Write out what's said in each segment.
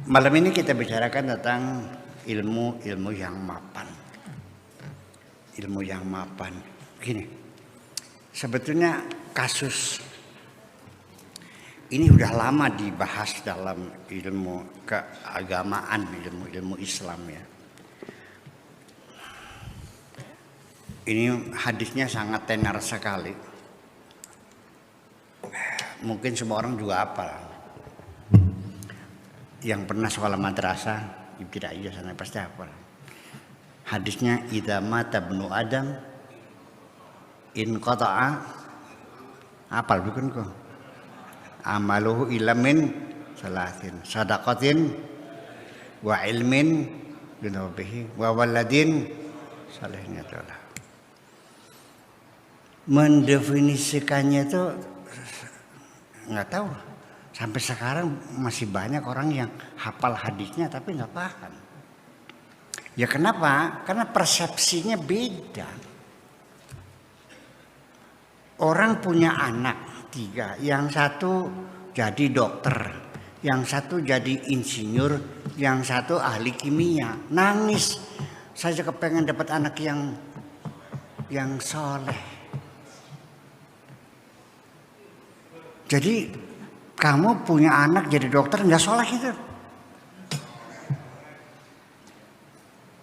Malam ini kita bicarakan tentang ilmu yang mapan. Ilmu yang mapan. Gini, sebetulnya kasus ini udah lama dibahas dalam ilmu keagamaan, ilmu Islam ya. Ini hadisnya sangat tenar sekali. Mungkin semua orang juga hafal. Yang pernah sekolah madrasah, ibtidaiyah sana pasti hafal. Hadisnya idza mata ibnu Adam in qata'a, hafal bukan kok? Amaluhu ilamin salatin, sadaqatin wa ilmin yunabihi wa waladin salihnya adalah. Mendefinisikannya itu nggak tahu. Sampai sekarang masih banyak orang yang hafal hadisnya tapi nggak paham. Ya kenapa? Karena persepsinya beda. Orang punya anak 3, yang satu jadi dokter, yang satu jadi insinyur, yang satu ahli kimia. Nangis, saya kepengen dapat anak yang soleh. Jadi kamu punya anak jadi dokter nggak soleh itu.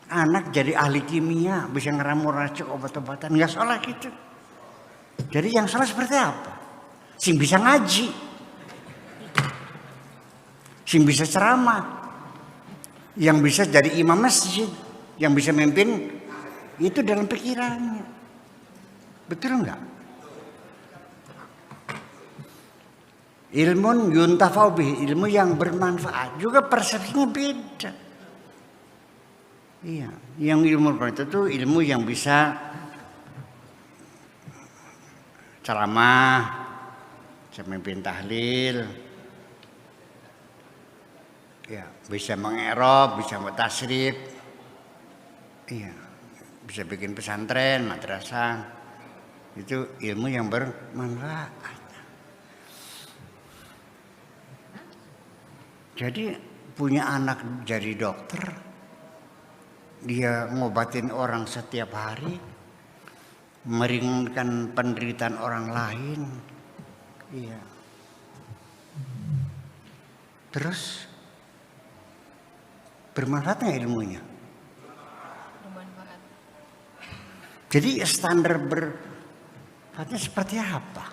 Anak jadi ahli kimia bisa ngeramu racik obat-obatan nggak soleh gitu. Jadi yang soleh seperti apa? Sing bisa ngaji, sing bisa ceramah, yang bisa jadi imam masjid, yang bisa memimpin itu dalam pikirannya. Betul nggak? Ilmun yuntafau bih, ilmu yang bermanfaat, juga persepsinya beda. Iya, yang ilmu itu tuh ilmu yang bisa ceramah, bisa memimpin tahlil, ya, bisa mengerob, bisa bertasrif, iya, bisa bikin pesantren, madrasah, itu ilmu yang bermanfaat. Jadi punya anak jadi dokter, dia ngobatin orang setiap hari, meringankan penderitaan orang lain, iya. Terus bermanfaat nggak ilmunya? Bermanfaat. Jadi standar bermanfaatnya seperti apa?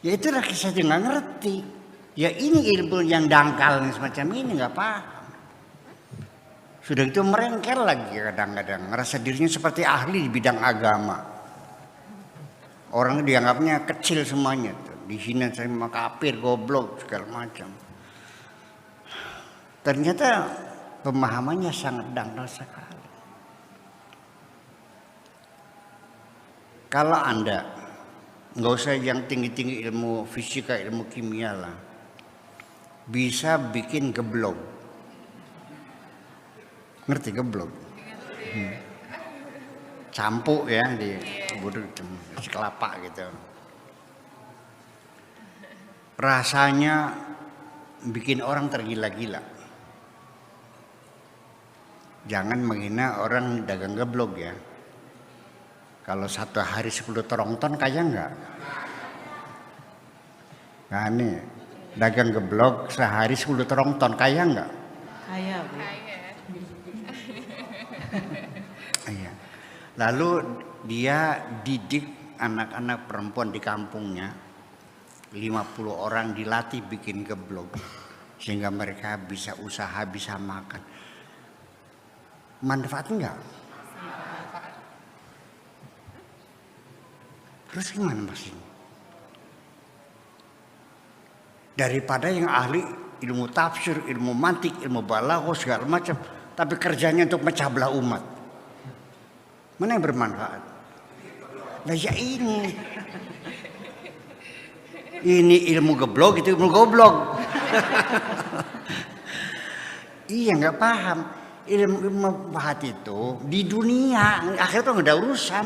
Ya itulah saya juga nggak ngerti. Ya ini ilmu yang dangkal semacam ini nggak paham. Sudah itu merengkel lagi kadang-kadang, ngerasa dirinya seperti ahli di bidang agama. Orang dianggapnya kecil semuanya, dihina sama kafir, goblok segala macam. Ternyata pemahamannya sangat dangkal sekali. Kalau Anda nggak usah yang tinggi-tinggi ilmu fisika, ilmu kimia lah, bisa bikin geblog. Ngerti geblog? Campur ya di kelapa gitu. Rasanya bikin orang tergila-gila. Jangan menghina orang dagang geblog ya. Kalau satu hari 10 terongton kaya enggak? Nah nih, dagang geblog sehari 10 terongton kaya enggak? Kaya, Bu. Iya. Lalu dia didik anak-anak perempuan di kampungnya, 50 orang dilatih bikin geblog sehingga mereka bisa usaha, bisa makan. Manfaat enggak? Terus gimana Mas? Daripada yang ahli ilmu tafsir, ilmu mantik, ilmu balaghah segala macam, tapi kerjanya untuk mecah belah umat. Mana yang bermanfaat? Nah ya ini. Ini ilmu geblog, itu ilmu goblok. Iya nggak paham. Ilmu manfaat itu di dunia, akhirnya tuh nggak ada urusan.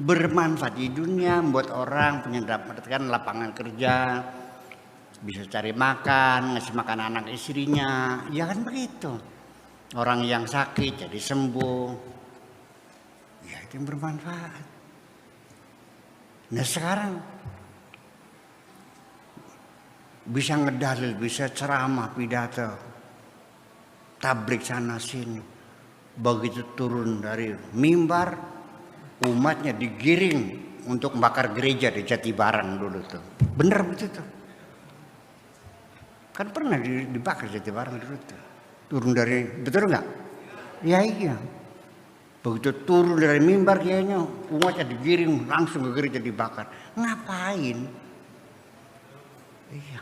Bermanfaat di dunia, membuat orang punya mendapatkan lapangan kerja, bisa cari makan, ngasih makan anak istrinya, ya kan begitu. Orang yang sakit jadi sembuh, ya itu yang bermanfaat. Nah sekarang bisa ngedalil, bisa ceramah, pidato, tablik sana sini. Begitu turun dari mimbar, umatnya digiring untuk bakar gereja di Jatibarang dulu tuh. Bener betul tuh. Kan pernah dibakar Jatibarang dulu tuh. Turun dari, betul nggak? Ya iya. Begitu turun dari mimbar kayaknya umatnya digiring langsung ke gereja dibakar. Ngapain? Iya.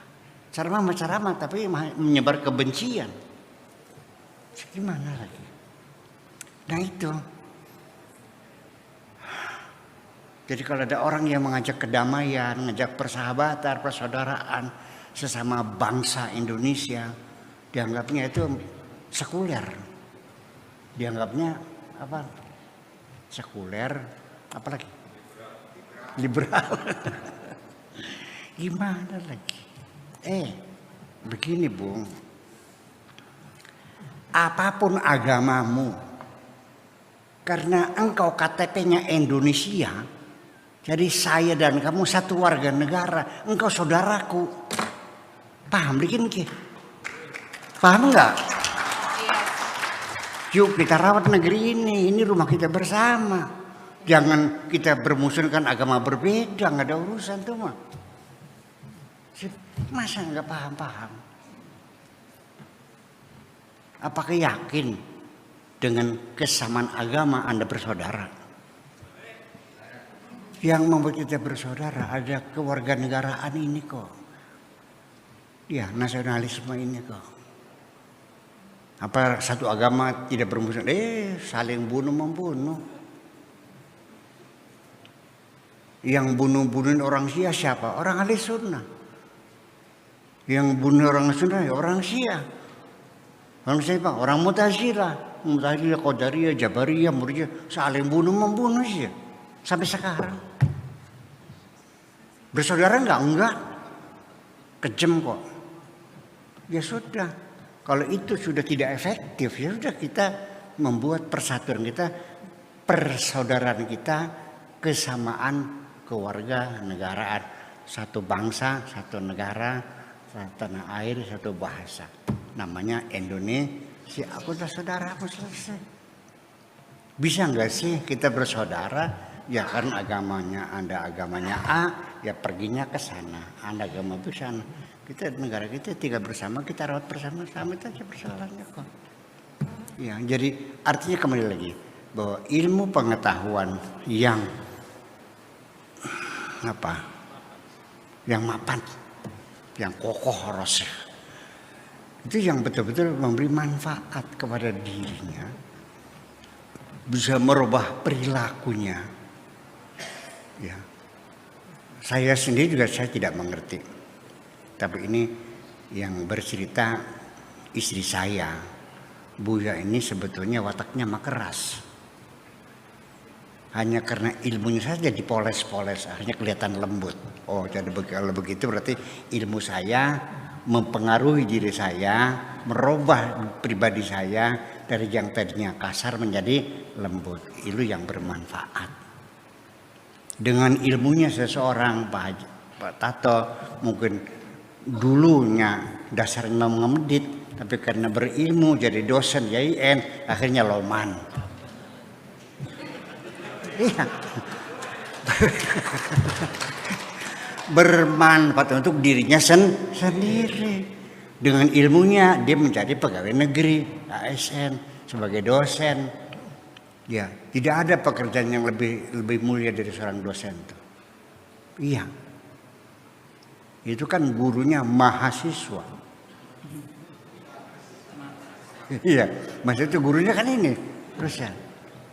Ceramah tapi menyebar kebencian. Gimana lagi? Nah itu. Jadi kalau ada orang yang mengajak kedamaian, mengajak persahabatan, persaudaraan sesama bangsa Indonesia, dianggapnya itu sekuler. Dianggapnya apa? Sekuler, apalagi? Liberal. Gimana lagi? Begini Bung. Apapun agamamu, karena engkau KTP-nya Indonesia, jadi saya dan kamu satu warga negara, engkau saudaraku. Paham bikin ki? Paham nggak? Yuk kita rawat negeri ini rumah kita bersama. Jangan kita bermusuhkan agama berbeda, nggak ada urusan tuh mah. Masa nggak paham? Apakah yakin dengan kesamaan agama Anda bersaudara? Yang membuat kita bersaudara ada kewarganegaraan ini kok. Ya, nasionalisme ini kok. Apa satu agama tidak bermusuhan? Saling bunuh-membunuh. Yang bunuh-bunuhin orang Syiah siapa? Orang Ahli Sunnah. Yang bunuh orang Sunnah ya orang Syiah. Orang siapa? Orang Mu'tazilah, Qadariyah, Jabariyah, Murji'ah, saling bunuh-membunuh sih sampai sekarang. Bersaudara enggak? Kejam kok. Ya sudah, kalau itu sudah tidak efektif, ya sudah kita membuat persatuan kita, persaudaraan kita, kesamaan keluarga negaraan, satu bangsa, satu negara, satu tanah air, satu bahasa. Namanya Indonesia. Aku udah saudara, aku selesai. Bisa nggak sih kita bersaudara? Ya kan agamanya Anda agamanya A, ya perginya ke sana. Anda agama B sana. Kita negara kita tinggal bersama, kita rawat bersama-sama, itu aja persoalannya kok. Ya, jadi artinya kembali lagi bahwa ilmu pengetahuan yang yang mapan, yang kokoh roseh, itu yang betul-betul memberi manfaat kepada dirinya, bisa merubah perilakunya. Ya, saya sendiri juga saya tidak mengerti, tapi ini yang bercerita istri saya, Buya ini sebetulnya wataknya mah keras. Hanya karena ilmunya saja dipoles-poles, akhirnya kelihatan lembut. Oh, jadi kalau begitu berarti ilmu saya mempengaruhi diri saya, merubah pribadi saya dari yang tadinya kasar menjadi lembut. Itu yang bermanfaat. Dengan ilmunya seseorang, Pak Tato mungkin dulunya dasarnya mengemedit, tapi karena berilmu jadi dosen YIN, akhirnya loman. Iya. Bermanfaat untuk dirinya sendiri. Dengan ilmunya dia menjadi pegawai negeri, ASN, sebagai dosen. Ya, tidak ada pekerjaan yang lebih mulia dari seorang dosen tuh. Iya. Itu kan gurunya mahasiswa. Iya, maksudnya itu gurunya kan ini. Terus ya,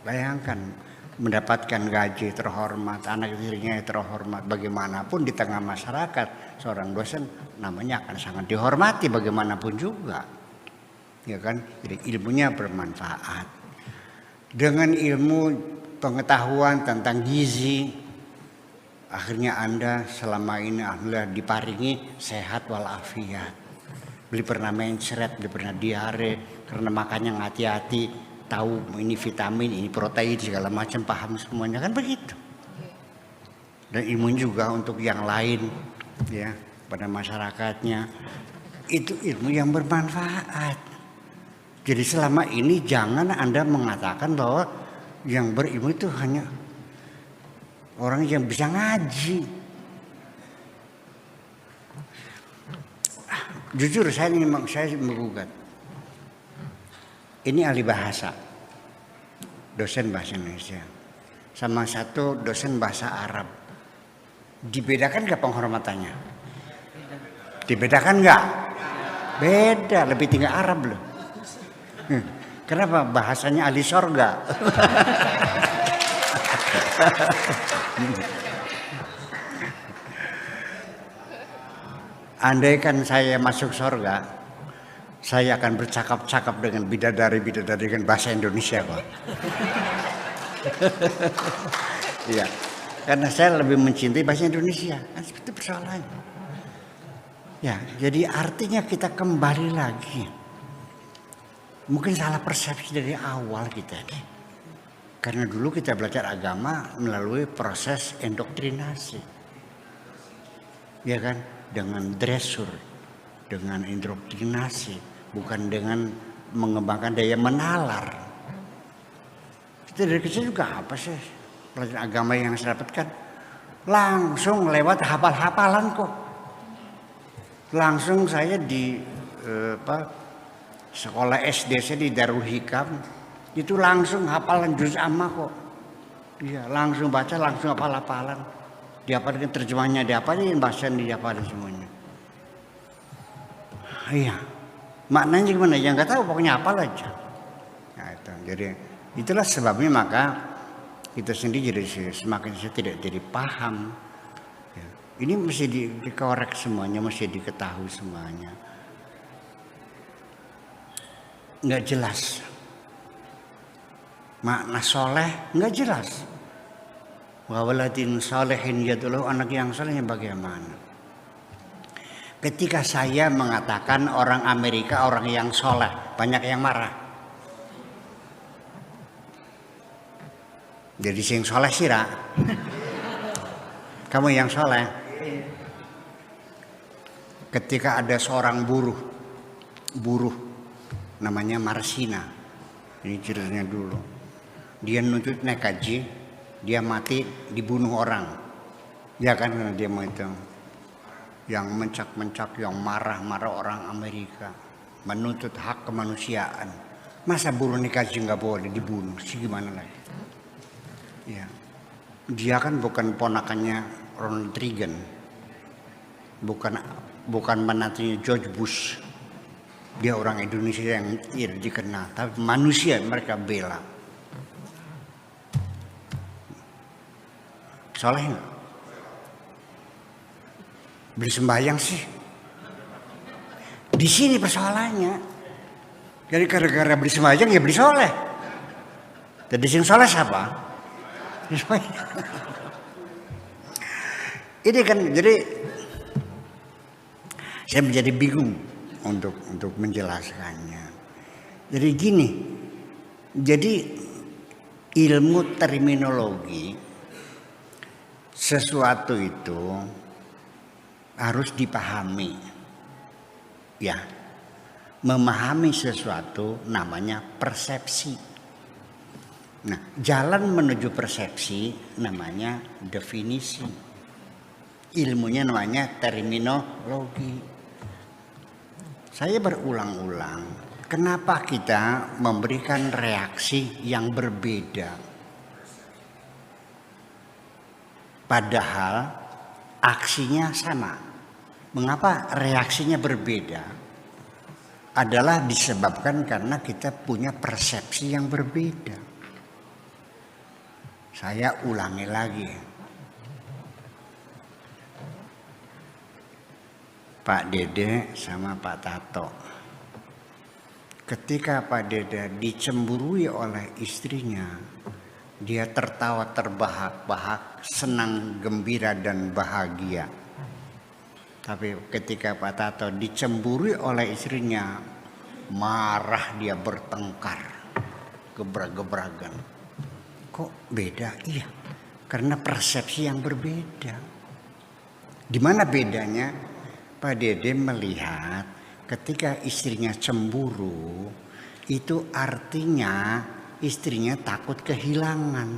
bayangkan mendapatkan gaji terhormat, anak istrinya terhormat, bagaimanapun di tengah masyarakat seorang dosen namanya akan sangat dihormati bagaimanapun juga, ya kan? Jadi ilmunya bermanfaat. Dengan ilmu pengetahuan tentang gizi, Akhirnya Anda selama ini alhamdulillah diparingi sehat walafiat. Beli pernah mencret, beli pernah diare, karena makannya hati-hati, tahu ini vitamin, ini protein segala macam, paham semuanya kan begitu. Dan imun juga untuk yang lain ya pada masyarakatnya. Itu ilmu yang bermanfaat. Jadi selama ini jangan Anda mengatakan bahwa yang berilmu itu hanya orang yang bisa ngaji. Jujur saya menggugat. Ini ahli bahasa, dosen bahasa Indonesia, sama satu dosen bahasa Arab. Dibedakan nggak penghormatannya? Dibedakan nggak? Beda, lebih tinggi Arab loh. Kenapa? Bahasanya ahli sorga. Andaikan saya masuk sorga, saya akan bercakap-cakap dengan bidadari-bidadari dengan bahasa Indonesia, Pak. Iya, karena saya lebih mencintai bahasa Indonesia. Kan seperti persoalannya. Ya, jadi artinya kita kembali lagi. Mungkin salah persepsi dari awal kita nih. Karena dulu kita belajar agama melalui proses indoktrinasi. Ya kan? Dengan dressur, dengan indoktrinasi, bukan dengan mengembangkan daya menalar. Kita dari kecil juga apa sih pelajaran agama yang saya dapatkan? Langsung lewat hafal-hafalan kok. Langsung saya di sekolah SD saya di Darul Hikam itu langsung hafalan juz amma kok. Iya, langsung baca, langsung hafal-hafalan. Dihafalin terjemahnya, dihafalin bahasanya, dihafalin semuanya. Iya. Maknanya gimana? Yang nggak tahu pokoknya hafal aja. Nah, itu. Jadi itulah sebabnya maka kita sendiri jadi semakin tidak jadi paham. Ya. Ini mesti dikorek semuanya, mesti diketahui semuanya. Nggak jelas. Makna soleh nggak jelas. Wawaladin solehin yadullah, anak yang solehnya bagaimana? Ketika saya mengatakan orang Amerika orang yang soleh, banyak yang marah. Jadi sing soleh sira. Kamu yang soleh. Ketika ada seorang buruh namanya Marsina, ini ceritanya dulu. Dia nuntut naik haji, dia mati dibunuh orang, ya kan? Karena dia mau itu, yang mencak-mencak, yang marah-marah orang Amerika, menuntut hak kemanusiaan. Masa buruh naik haji nggak boleh dibunuh? Sih gimana lagi? Ya, dia kan bukan ponakannya Ronald Reagan, bukan menantunya George Bush. Dia orang Indonesia yang dikenal, tapi manusia mereka bela. Soleh nggak? Beli sembahyang sih. Di sini persoalannya. Jadi gara-gara beli sembahyang ya beli soleh. Jadi sing soleh siapa? Ini kan jadi saya menjadi bingung untuk menjelaskannya. Jadi gini, jadi ilmu terminologi sesuatu itu harus dipahami. Ya. Memahami sesuatu namanya persepsi. Nah, jalan menuju persepsi namanya definisi. Ilmunya namanya terminologi. Saya berulang-ulang, kenapa kita memberikan reaksi yang berbeda? Padahal aksinya sama. Mengapa reaksinya berbeda? Adalah disebabkan karena kita punya persepsi yang berbeda. Saya ulangi lagi. Pak Dede sama Pak Tato. Ketika Pak Dede dicemburui oleh istrinya, Dia tertawa terbahak-bahak, senang, gembira dan bahagia. Tapi ketika Pak Tato dicemburi oleh istrinya, marah, dia bertengkar, gebrak-gebrakan. Kok beda? Iya, karena persepsi yang berbeda. Di mana bedanya? Pak Dede melihat ketika istrinya cemburu, itu artinya istrinya takut kehilangan.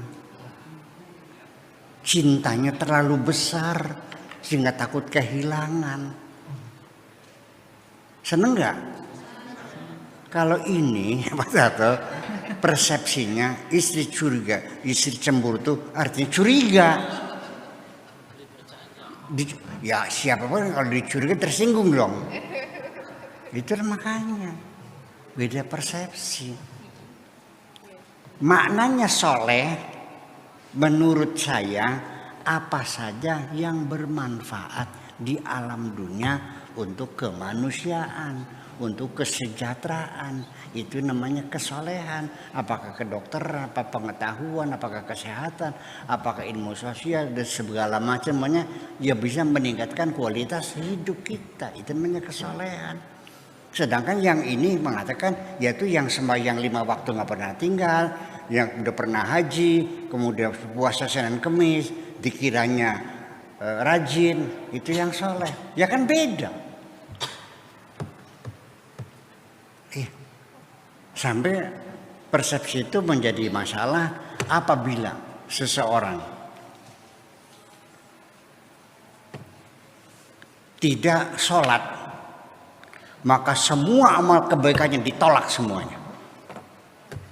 Cintanya terlalu besar sehingga takut kehilangan. Seneng nggak? Kalau ini Pak Tato, persepsinya istri curiga, istri cemburu tuh artinya curiga. Ya siapapun kalau dicuriga tersinggung dong. Itu makanya beda persepsi. Maknanya soleh menurut saya apa saja yang bermanfaat di alam dunia untuk kemanusiaan, untuk kesejahteraan, itu namanya kesolehan. Apakah kedokteran, apa pengetahuan, apakah kesehatan, apakah ilmu sosial dan segala macamnya, ya bisa meningkatkan kualitas hidup kita. Itu namanya kesolehan. Sedangkan yang ini mengatakan yaitu yang sembahyang 5 waktu nggak pernah tinggal, yang udah pernah haji, kemudian puasa Senin Kemis, dikiranya rajin, itu yang soleh. Ya kan beda. Sampai persepsi itu menjadi masalah apabila seseorang tidak sholat, maka semua amal kebaikannya ditolak semuanya.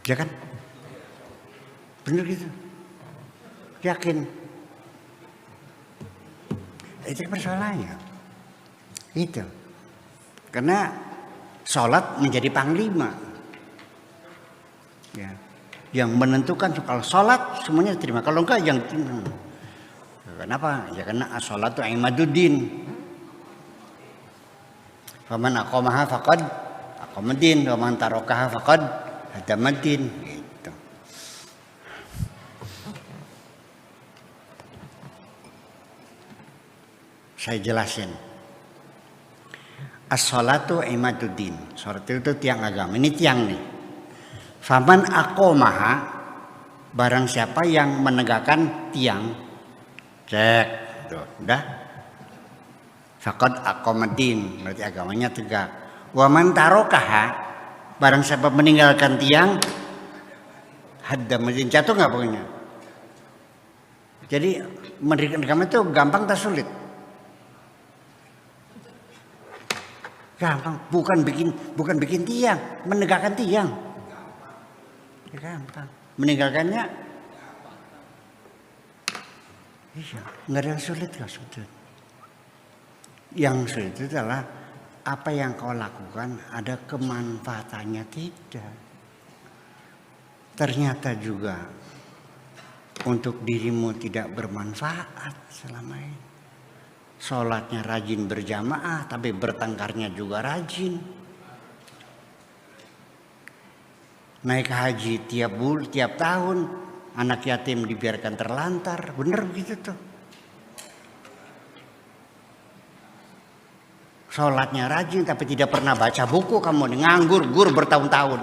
Ya kan? Benar gitu. Yakin. Itu persoalannya. Itu. Karena sholat menjadi panglima. Ya. Yang menentukan kalau sholat semuanya diterima. Kalau enggak yang diterima. Kenapa? Ya karena sholat itu imaduddin. Faman aqamaha faqad aqamaddin wa man tarakaha faqad hadamaddin. Gitu. Saya jelasin. As-sholatu imaduddin. Sholat itu tiang agama. Ini tiang nih. Faman aqamaha, barang siapa yang menegakkan tiang. Cek. Tuh, udah. Faqad aqamaddin, berarti agamanya tegak. Wa man tarakaha, barang siapa meninggalkan tiang, hadamaddin, jatuh enggak pokoknya. Jadi mendirikan agama itu gampang tak sulit? Gampang, bukan bikin tiang, menegakkan tiang. Ya, gampang. Meninggalkannya iya, enggak ada yang sulit kok sebetulnya. Yang sulit itu adalah apa yang kau lakukan ada kemanfaatannya tidak. Ternyata juga untuk dirimu tidak bermanfaat selama ini. Sholatnya rajin berjamaah tapi bertengkarnya juga rajin. Naik haji tiap tahun, anak yatim dibiarkan terlantar, bener begitu tuh. Sholatnya rajin tapi tidak pernah baca buku, kamu nganggur bertahun-tahun.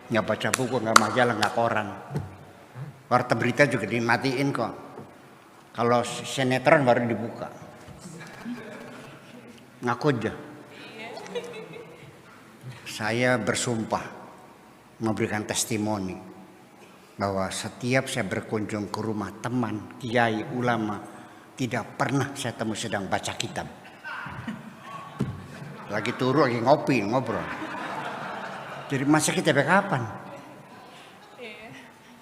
Nggak baca buku, nggak majalah, nggak koran. Warta berita juga dimatiin kok. Kalau sinetron baru dibuka. Ngaku aja. Saya bersumpah memberikan testimoni bahwa setiap saya berkunjung ke rumah teman, kiai, ulama, tidak pernah saya temui sedang baca kitab. Lagi turu, lagi ngobrol. Jadi masa kita kapan?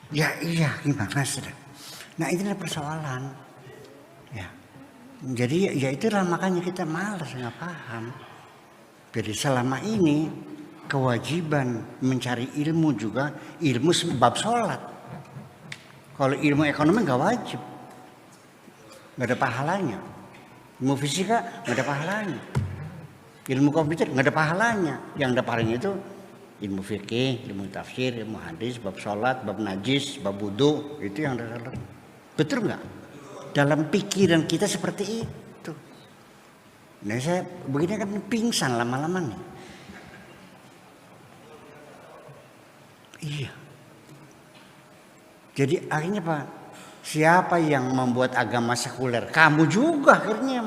Ya iya, gimana sih? Nah itulah persoalan. Ya. Jadi ya itulah makanya kita malas, nggak paham. Jadi selama ini kewajiban mencari ilmu juga ilmu sebab sholat. Kalau ilmu ekonomi nggak wajib. Nggak ada pahalanya. Ilmu fisika nggak ada pahalanya. Ilmu komputer nggak ada pahalanya. Yang ada pahalanya itu ilmu fikih, ilmu tafsir, ilmu hadis, bab sholat, bab najis, bab wudu, itu yang dasar. Betul nggak? Dalam pikiran kita seperti itu. Nah saya begini kan pingsan lama-lama nih. Iya. Jadi akhirnya Pak, siapa yang membuat agama sekuler? Kamu juga akhirnya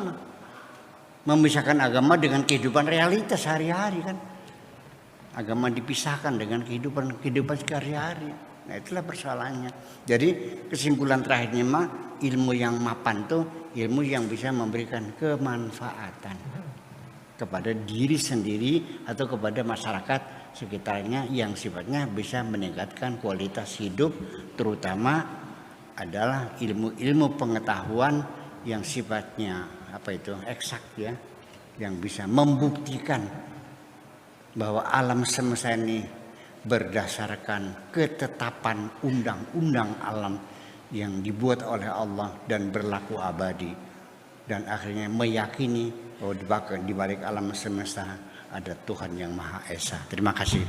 memisahkan agama dengan kehidupan realitas sehari-hari kan. Agama dipisahkan dengan kehidupan sehari-hari. Nah itulah persoalannya. Jadi kesimpulan terakhirnya mah ilmu yang mapan tuh ilmu yang bisa memberikan kemanfaatan kepada diri sendiri atau kepada masyarakat sekitarnya yang sifatnya bisa meningkatkan kualitas hidup, terutama adalah ilmu-ilmu pengetahuan yang sifatnya eksak ya, yang bisa membuktikan bahwa alam semesta ini berdasarkan ketetapan undang-undang alam yang dibuat oleh Allah dan berlaku abadi, dan akhirnya meyakini bahwa di balik alam semesta ada Tuhan yang Maha Esa. Terima kasih.